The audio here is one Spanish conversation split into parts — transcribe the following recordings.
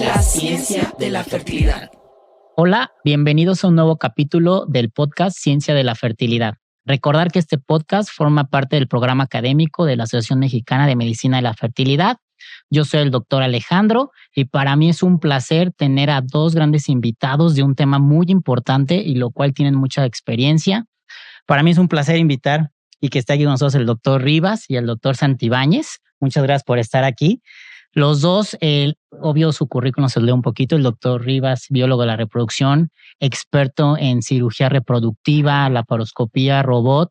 La ciencia de la fertilidad. Hola, bienvenidos a un nuevo capítulo del podcast Ciencia de la Fertilidad. Recordar que este podcast forma parte del programa académico de la Asociación Mexicana de Medicina de la Fertilidad. Yo soy el doctor Alejandro y para mí es un placer tener a dos grandes invitados de un tema muy importante y lo cual tienen mucha experiencia. Para mí es un placer invitar y que esté aquí con nosotros el doctor Rivas y el doctor Santibáñez. Muchas gracias por estar aquí. Los dos, obvio, su currículum se lee un poquito. El doctor Rivas, biólogo de la reproducción, experto en cirugía reproductiva, laparoscopía, robot.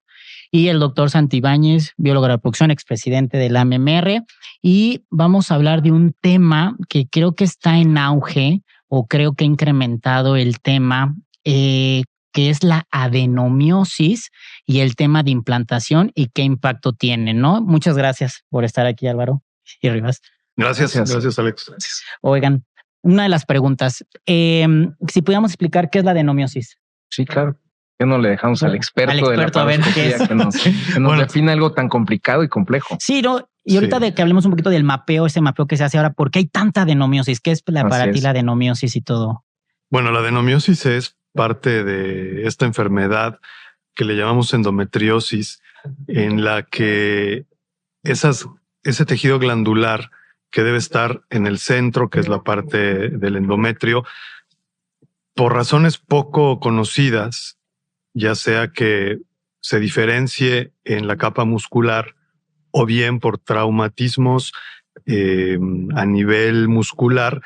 Y el doctor Santibáñez, biólogo de la reproducción, expresidente de la AMMR. Y vamos a hablar de un tema que creo que está en auge o creo que ha incrementado el tema, que es la adenomiosis y el tema de implantación y qué impacto tiene, ¿no? Muchas gracias por estar aquí, Álvaro y Rivas. Gracias, Alex. Gracias. Oigan, una de las preguntas, si pudiéramos explicar qué es la adenomiosis. Sí, claro. ¿Qué no le dejamos al experto de la a ver, ¿qué es? que nos define algo tan complicado y complejo? Sí, ¿no? Y ahorita de que hablemos un poquito del mapeo, ese mapeo que se hace ahora, ¿por qué hay tanta adenomiosis? ¿Qué es para ti la adenomiosis y todo? Bueno, la adenomiosis es parte de esta enfermedad que le llamamos endometriosis, en la que ese tejido glandular que debe estar en el centro, que es la parte del endometrio, por razones poco conocidas, ya sea que se diferencie en la capa muscular o bien por traumatismos a nivel muscular,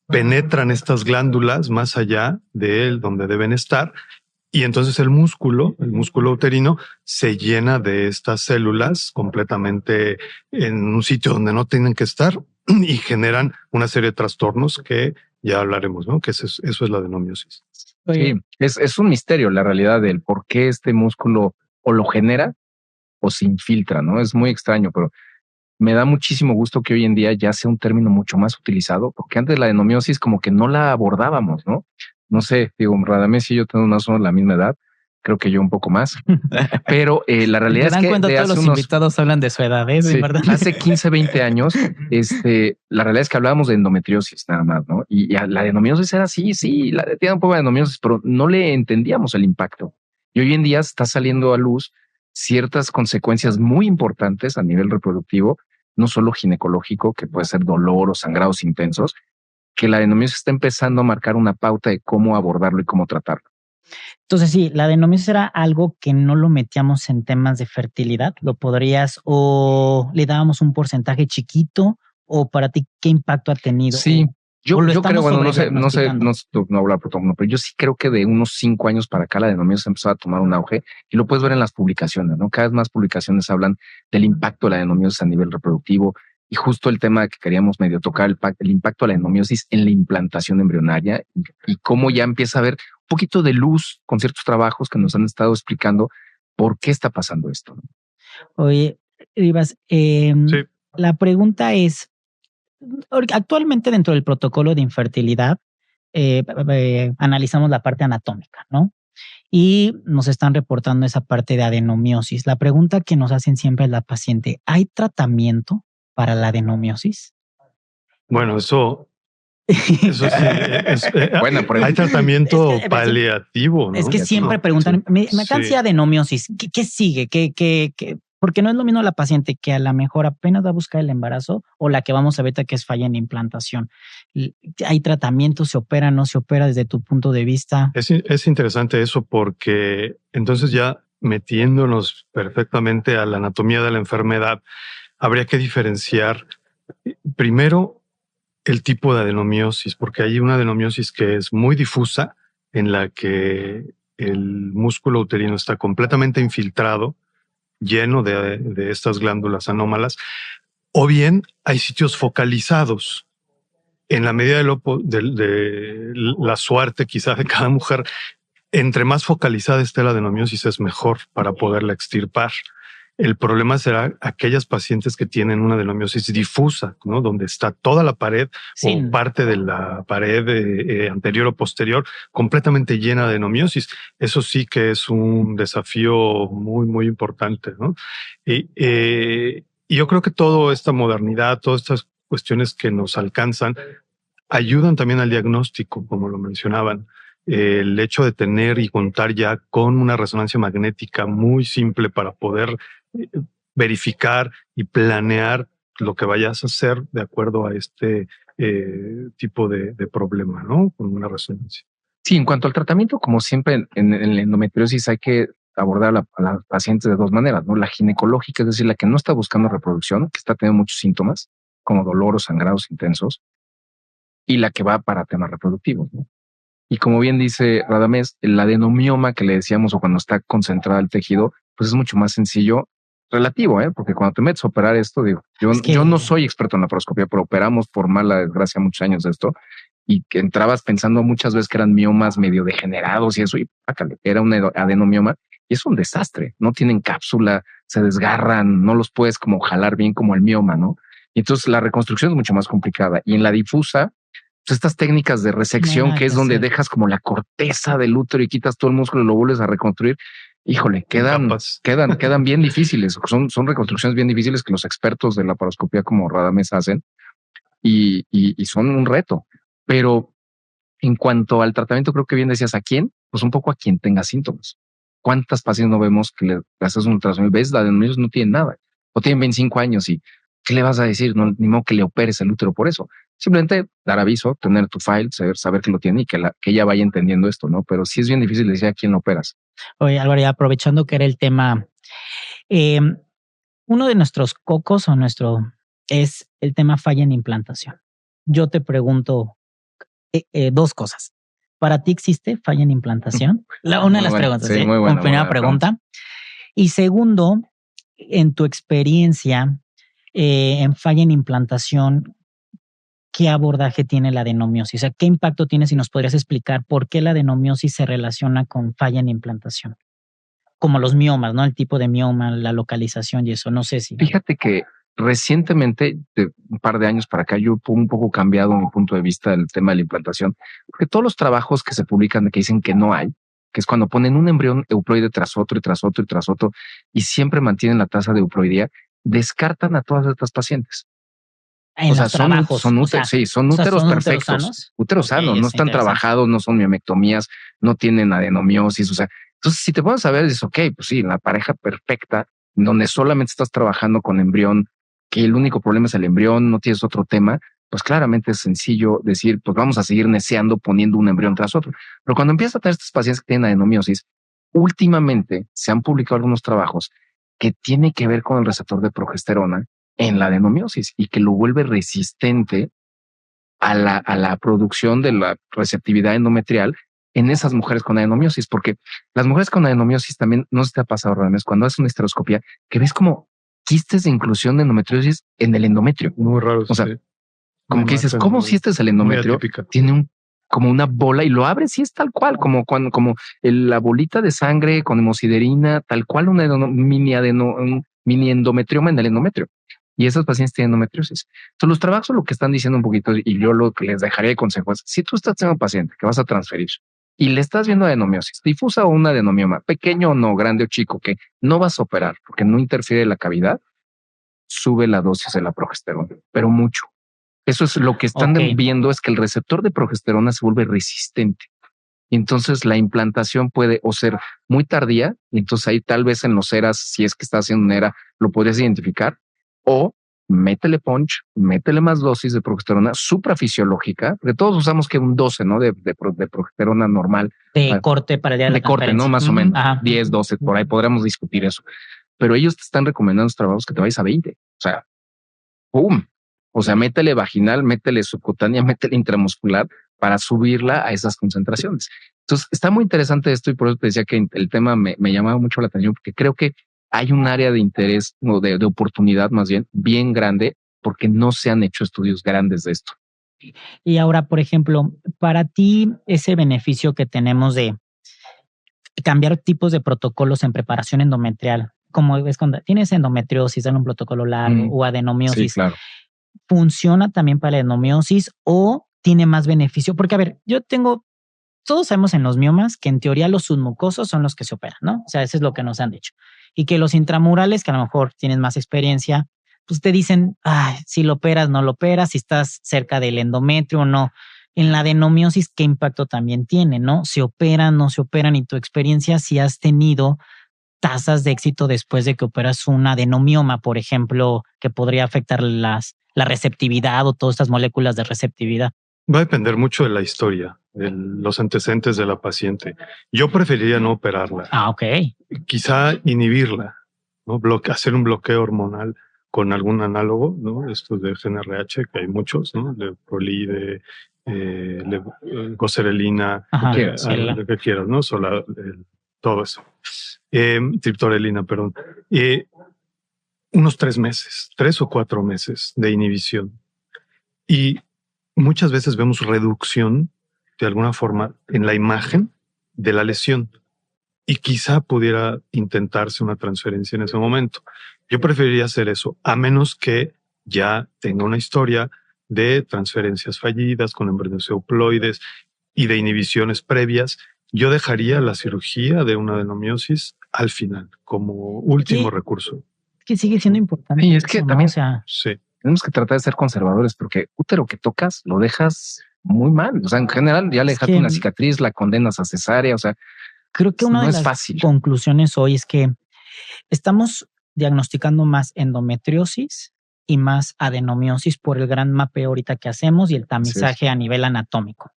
penetran estas glándulas más allá de él, donde deben estar, y entonces el músculo uterino, se llena de estas células completamente en un sitio donde no tienen que estar y generan una serie de trastornos que ya hablaremos, ¿no? Que eso es la adenomiosis. Sí, es un misterio la realidad del por qué este músculo o lo genera o se infiltra, ¿no? Es muy extraño, pero me da muchísimo gusto que hoy en día ya sea un término mucho más utilizado, porque antes la adenomiosis como que no la abordábamos, ¿no? No sé, digo, Radamés y yo tenemos más o menos la misma edad, creo que yo un poco más, pero la realidad es que todos los invitados hablan de su edad, sí, ¿verdad? Hace 15, 20 años, la realidad es que hablábamos de endometriosis nada más, ¿no? Y la adenomiosis era así, tiene un poco de adenomiosis, pero no le entendíamos el impacto. Y hoy en día está saliendo a luz ciertas consecuencias muy importantes a nivel reproductivo, no solo ginecológico, que puede ser dolor o sangrados intensos, que la adenomiosis está empezando a marcar una pauta de cómo abordarlo y cómo tratarlo. Entonces, sí, la adenomiosis era algo que no lo metíamos en temas de fertilidad. ¿Lo podrías o le dábamos un porcentaje chiquito o para ti qué impacto ha tenido? Sí, yo creo, bueno, no sé, no hablar por todo el mundo, pero yo sí creo que de unos 5 años para acá la adenomiosis empezó a tomar un auge y lo puedes ver en las publicaciones, ¿no? Cada vez más publicaciones hablan del impacto de la adenomiosis a nivel reproductivo y justo el tema que queríamos medio tocar, el impacto de la adenomiosis en la implantación embrionaria y cómo ya empieza a haber un poquito de luz con ciertos trabajos que nos han estado explicando por qué está pasando esto, ¿no? Oye, Rivas, la pregunta es, actualmente dentro del protocolo de infertilidad analizamos la parte anatómica, ¿no? Y nos están reportando esa parte de adenomiosis. La pregunta que nos hacen siempre es la paciente, ¿hay tratamiento para la adenomiosis? Bueno, eso sí, bueno, hay tratamiento paliativo, ¿no? Es que siempre preguntan, me cansa adenomiosis, ¿qué sigue? Porque no es lo mismo la paciente que a lo mejor apenas va a buscar el embarazo o la que vamos a ver que es falla en implantación. ¿Hay tratamiento? ¿Se opera? ¿No se opera desde tu punto de vista? Es interesante eso porque entonces ya metiéndonos perfectamente a la anatomía de la enfermedad, habría que diferenciar primero el tipo de adenomiosis, porque hay una adenomiosis que es muy difusa, en la que el músculo uterino está completamente infiltrado, lleno de estas glándulas anómalas, o bien hay sitios focalizados. En la medida de la suerte quizás de cada mujer, entre más focalizada esté la adenomiosis es mejor para poderla extirpar. El problema será aquellas pacientes que tienen una adenomiosis difusa, ¿no? Donde está toda la pared o parte de la pared anterior o posterior completamente llena de adenomiosis. Eso sí que es un desafío muy, muy importante, ¿no? Y yo creo que toda esta modernidad, todas estas cuestiones que nos alcanzan, ayudan también al diagnóstico, como lo mencionaban. El hecho de tener y contar ya con una resonancia magnética muy simple para poder verificar y planear lo que vayas a hacer de acuerdo a este tipo de problema, ¿no? Con una resonancia. Sí, en cuanto al tratamiento, como siempre en la endometriosis hay que abordar a la paciente de dos maneras, ¿no? La ginecológica, es decir, la que no está buscando reproducción, que está teniendo muchos síntomas, como dolor o sangrados intensos, y la que va para temas reproductivos, ¿no? Y como bien dice Radamés, el adenomioma que le decíamos o cuando está concentrado el tejido, pues es mucho más sencillo, relativo, porque cuando te metes a operar esto, digo, yo no soy experto en laparoscopía, pero operamos por mala desgracia muchos años de esto y que entrabas pensando muchas veces que eran miomas medio degenerados y eso, y era un adenomioma y es un desastre. No tienen cápsula, se desgarran, no los puedes como jalar bien como el mioma, ¿no? Y entonces la reconstrucción es mucho más complicada. Y en la difusa, pues estas técnicas de resección, que es donde dejas como la corteza del útero y quitas todo el músculo y lo vuelves a reconstruir, híjole, quedan bien difíciles. Son reconstrucciones bien difíciles que los expertos de la laparoscopía como Radamés hacen y son un reto. Pero en cuanto al tratamiento, creo que bien decías, ¿a quién? Pues un poco a quien tenga síntomas. ¿Cuántas pacientes no vemos que le haces un ultrasonido? ¿Ves? La de ellos no tienen nada. O tienen 25 años y ¿qué le vas a decir? No, ni modo que le operes el útero por eso. Simplemente dar aviso, tener tu file, saber que lo tiene y que ella vaya entendiendo esto, ¿no? Pero sí es bien difícil decir a quién lo operas. Oye, Álvaro, aprovechando que era el tema, uno de nuestros cocos es el tema falla en implantación. Yo te pregunto dos cosas. ¿Para ti existe falla en implantación? Una de las preguntas, sí, muy buena, primera pregunta. Y segundo, en tu experiencia en falla en implantación, ¿qué abordaje tiene la adenomiosis? O sea, ¿qué impacto tiene? Si nos podrías explicar por qué la adenomiosis se relaciona con falla en implantación. Como los miomas, ¿no? El tipo de mioma, la localización y eso. No sé si... Fíjate que recientemente, de un par de años para acá, yo un poco cambiado mi punto de vista del tema de la implantación, porque todos los trabajos que se publican que dicen que no hay, que es cuando ponen un embrión euploide tras otro y tras otro y tras otro y siempre mantienen la tasa de euploidía, descartan a todas estas pacientes. O sea, son úteros perfectos, úteros sanos, no están trabajados, no son miomectomías, no tienen adenomiosis. O sea, entonces si te pones a ver, dices, ok, pues sí, la pareja perfecta, donde solamente estás trabajando con embrión, que el único problema es el embrión, no tienes otro tema, pues claramente es sencillo decir, pues vamos a seguir neceando poniendo un embrión tras otro. Pero cuando empiezas a tener estos pacientes que tienen adenomiosis, últimamente se han publicado algunos trabajos que tienen que ver con el receptor de progesterona en la adenomiosis y que lo vuelve resistente a la producción de la receptividad endometrial en esas mujeres con adenomiosis, porque las mujeres con adenomiosis también, no se te ha pasado, Radamés, cuando haces una histeroscopía, que ves como quistes de inclusión de endometriosis en el endometrio. Muy raro. O sea, sí. Como que dices, ¿cómo si este es el endometrio? Tiene como una bola y lo abres y es tal cual, como la bolita de sangre con hemosiderina, tal cual un mini endometrioma en el endometrio. Y esas pacientes tienen endometriosis. Entonces, los trabajos lo que están diciendo un poquito, y yo lo que les dejaría de consejo es, si tú estás teniendo un paciente que vas a transferir y le estás viendo adenomiosis, difusa o un adenomioma, pequeño o no, grande o chico, que no vas a operar porque no interfiere la cavidad, sube la dosis de la progesterona, pero mucho. Eso es lo que están viendo, es que el receptor de progesterona se vuelve resistente. Y entonces la implantación puede o ser muy tardía, y entonces ahí tal vez en los ERAs, si es que estás haciendo un ERA, lo podrías identificar, o métele punch, métele más dosis de progesterona suprafisiológica, porque todos usamos que un 12, ¿no? De progesterona normal. De corte para el día de la corte, ¿no? Más o menos. 10, 12, por ahí podríamos discutir eso. Pero ellos te están recomendando los trabajos que te vayas a 20. O sea, ¡pum! O sea, métele vaginal, métele subcutánea, métele intramuscular para subirla a esas concentraciones. Entonces, está muy interesante esto y por eso te decía que el tema me llamaba mucho la atención porque creo que hay un área de interés o de oportunidad más bien grande porque no se han hecho estudios grandes de esto. Y ahora, por ejemplo, para ti ese beneficio que tenemos de cambiar tipos de protocolos en preparación endometrial, como ves cuando tienes endometriosis, dan un protocolo largo o adenomiosis, sí, claro. ¿Funciona también para la adenomiosis o tiene más beneficio? Porque, a ver, todos sabemos en los miomas que en teoría los submucosos son los que se operan, ¿no? O sea, eso es lo que nos han dicho. Y que los intramurales, que a lo mejor tienen más experiencia, pues te dicen, si lo operas, no lo operas, si estás cerca del endometrio o no. En la adenomiosis, ¿qué impacto también tiene, no? ¿Se operan, no se operan? Y tu experiencia, si has tenido tasas de éxito después de que operas un adenomioma, por ejemplo, que podría afectar la receptividad o todas estas moléculas de receptividad. Va a depender mucho de la historia, de los antecedentes de la paciente. Yo preferiría no operarla. Ok. Quizá inhibirla, ¿no? Hacer un bloqueo hormonal con algún análogo, ¿no? Estos de GnRH, que hay muchos, ¿no? De Proli, de goserelina, lo que quieras, ¿no? Todo eso. Triptorelina, perdón. Unos 3 o 4 meses de inhibición. Y muchas veces vemos reducción de alguna forma en la imagen de la lesión y quizá pudiera intentarse una transferencia en ese momento. Yo preferiría hacer eso, a menos que ya tenga una historia de transferencias fallidas con embriones euploides y de inhibiciones previas. Yo dejaría la cirugía de una adenomiosis al final, como último recurso. Que sigue siendo importante. Y es que también sí. Tenemos que tratar de ser conservadores porque útero que tocas lo dejas muy mal. O sea, en general ya le dejaste una cicatriz, la condenas a cesárea. O sea, creo que una de las conclusiones hoy es que estamos diagnosticando más endometriosis y más adenomiosis por el gran mapeo ahorita que hacemos y el tamizaje a nivel anatómico.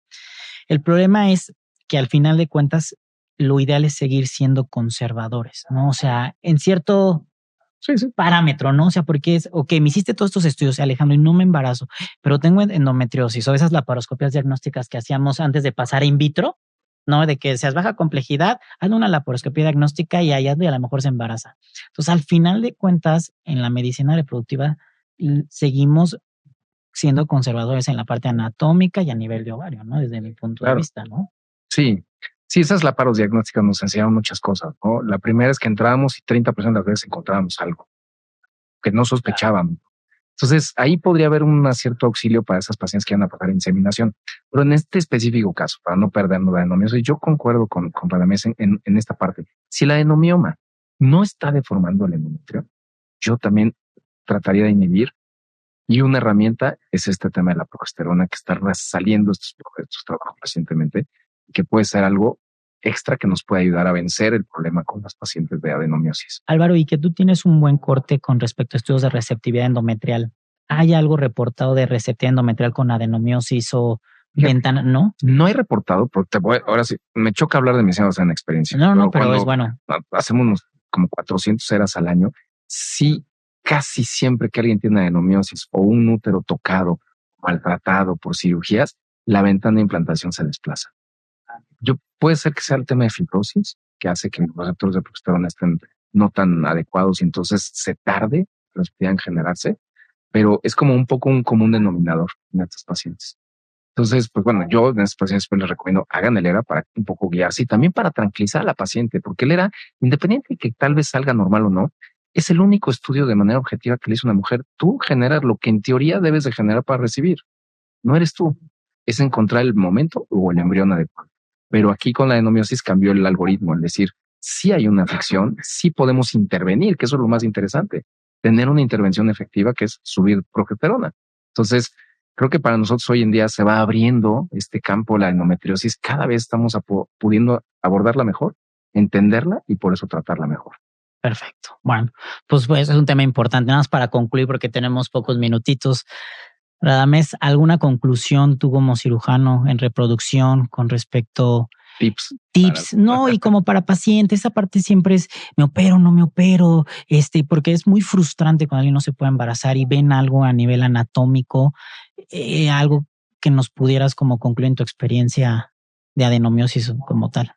El problema es que al final de cuentas lo ideal es seguir siendo conservadores, ¿no? O sea, en cierto parámetro, ¿no? O sea, porque es, me hiciste todos estos estudios, Alejandro, y no me embarazo, pero tengo endometriosis o esas laparoscopias diagnósticas que hacíamos antes de pasar in vitro, ¿no? De que seas baja complejidad, haz una laparoscopia diagnóstica y allá a lo mejor se embaraza. Entonces, al final de cuentas, en la medicina reproductiva seguimos siendo conservadores en la parte anatómica y a nivel de ovario, ¿no? Desde mi punto de vista, ¿no? Sí. Sí, esas laparos diagnósticas nos enseñaron muchas cosas, ¿no? La primera es que entrábamos y 30% de las veces encontrábamos algo que no sospechábamos. Entonces, ahí podría haber un cierto auxilio para esas pacientes que van a pasar inseminación. Pero en este específico caso, para no perdernos la adenomiosis, yo concuerdo con Radamés en esta parte. Si la adenomioma no está deformando el endometrio, yo también trataría de inhibir. Y una herramienta es este tema de la progesterona que está saliendo estos trabajos recientemente, que puede ser algo extra que nos puede ayudar a vencer el problema con las pacientes de adenomiosis. Álvaro, y que tú tienes un buen corte con respecto a estudios de receptividad endometrial. ¿Hay algo reportado de receptividad endometrial con adenomiosis o ventana? ¿No? No hay reportado, porque ahora sí, me choca hablar de medicina en experiencia. No, pero es bueno. Hacemos como 400 eras al año. Sí, casi siempre que alguien tiene adenomiosis o un útero tocado, maltratado por cirugías, la ventana de implantación se desplaza. Puede ser que sea el tema de fibrosis, que hace que los receptores de progesterona estén no tan adecuados y entonces se tarde en generarse, pero es como un poco un común denominador en estos pacientes. Entonces, pues bueno, yo en estos pacientes pues les recomiendo hagan el ERA para un poco guiarse y también para tranquilizar a la paciente, porque el ERA, independiente de que tal vez salga normal o no, es el único estudio de manera objetiva que le hizo una mujer. Tú generas lo que en teoría debes de generar para recibir. No eres tú. Es encontrar el momento o el embrión adecuado. Pero aquí con la adenomiosis cambió el algoritmo, es decir, sí hay una afección, sí podemos intervenir, que eso es lo más interesante, tener una intervención efectiva que es subir progesterona. Entonces, creo que para nosotros hoy en día se va abriendo este campo, la endometriosis, cada vez estamos pudiendo abordarla mejor, entenderla y por eso tratarla mejor. Perfecto. Bueno, pues es un tema importante. Nada más para concluir, porque tenemos pocos minutitos. Radamés, ¿alguna conclusión tú como cirujano en reproducción con respecto tips? No, y como para pacientes, esa parte siempre es, ¿me opero, no me opero? Porque es muy frustrante cuando alguien no se puede embarazar y ven algo a nivel anatómico, algo que nos pudieras como concluir en tu experiencia de adenomiosis como tal.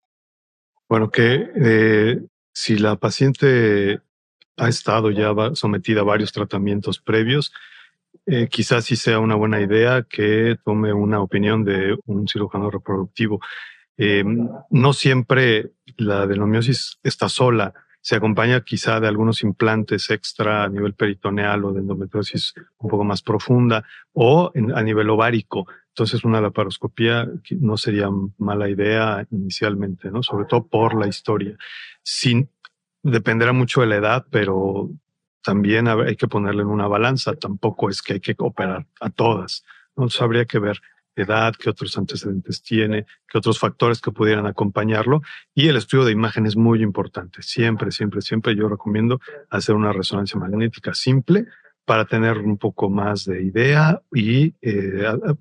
Bueno, que si la paciente ha estado ya sometida a varios tratamientos previos, quizás sí sea una buena idea que tome una opinión de un cirujano reproductivo. No siempre la adenomiosis está sola, se acompaña quizá de algunos implantes extra a nivel peritoneal o de endometriosis un poco más profunda o a nivel ovárico. Entonces una laparoscopía no sería mala idea inicialmente, ¿no? Sobre todo por la historia. Dependerá mucho de la edad, pero también hay que ponerle en una balanza. Tampoco es que hay que operar a todas. Entonces habría que ver edad, qué otros antecedentes tiene, qué otros factores que pudieran acompañarlo. Y el estudio de imagen es muy importante. Siempre yo recomiendo hacer una resonancia magnética simple para tener un poco más de idea y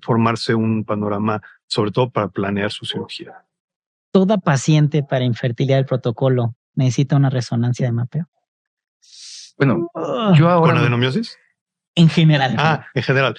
formarse un panorama, sobre todo para planear su cirugía. ¿Toda paciente para infertilidad del protocolo necesita una resonancia de mapeo? Bueno, yo ahora... ¿Con adenomiosis? En general. En general.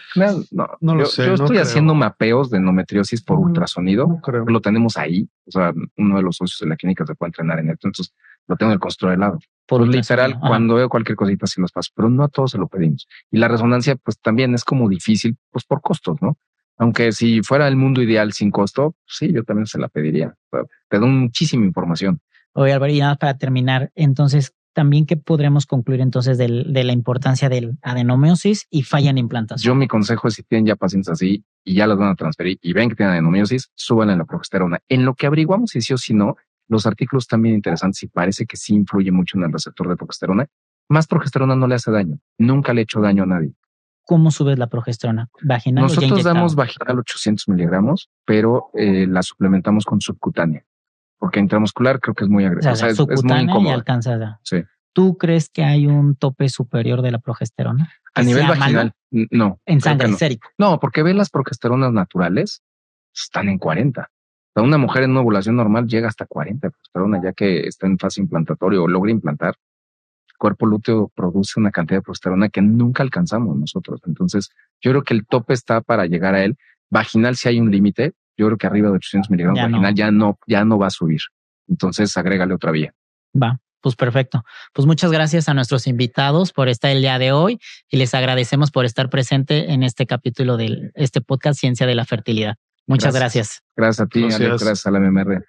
No lo sé. Yo estoy haciendo mapeos de endometriosis por ultrasonido. No creo. Lo tenemos ahí. O sea, uno de los socios de la clínica se puede entrenar en esto. Entonces, lo tengo en el consultorio de lado. Pues literal, cuando veo cualquier cosita sí los paso, pero no a todos se lo pedimos. Y la resonancia, pues también es como difícil, pues por costos, ¿no? Aunque si fuera el mundo ideal sin costo, sí, yo también se la pediría. O sea, te da muchísima información. Oye, Álvaro, y nada para terminar, entonces, también, ¿qué podremos concluir entonces de la importancia del adenomiosis y falla en implantación? Yo mi consejo es, si tienen ya pacientes así y ya las van a transferir y ven que tienen adenomiosis, suban en la progesterona. En lo que averiguamos si sí o si no, los artículos también interesantes y parece que sí influye mucho en el receptor de progesterona. Más progesterona no le hace daño. Nunca le ha hecho daño a nadie. ¿Cómo subes la progesterona? ¿Vaginal? Nosotros damos vaginal 800 miligramos, pero la suplementamos con subcutánea. Porque intramuscular creo que es muy agresivo. O sea, es muy incómodo. Y alcanzada. Sí. ¿Tú crees que hay un tope superior de la progesterona? A nivel vaginal, no. En sangre, sérico. No, porque ve las progesteronas naturales, están en 40. O sea, una mujer en una ovulación normal llega hasta 40 de progesterona, ya que está en fase implantatoria o logra implantar. El cuerpo lúteo produce una cantidad de progesterona que nunca alcanzamos nosotros. Entonces, yo creo que el tope está para llegar a él. Vaginal, si hay un límite, yo creo que arriba de 800 miligramos vaginal ya no va a subir. Entonces, agrégale otra vía. Va. Pues perfecto. Pues muchas gracias a nuestros invitados por estar el día de hoy y les agradecemos por estar presente en este capítulo de este podcast Ciencia de la Fertilidad. Muchas gracias. Gracias a ti, Alex, gracias a la MMR.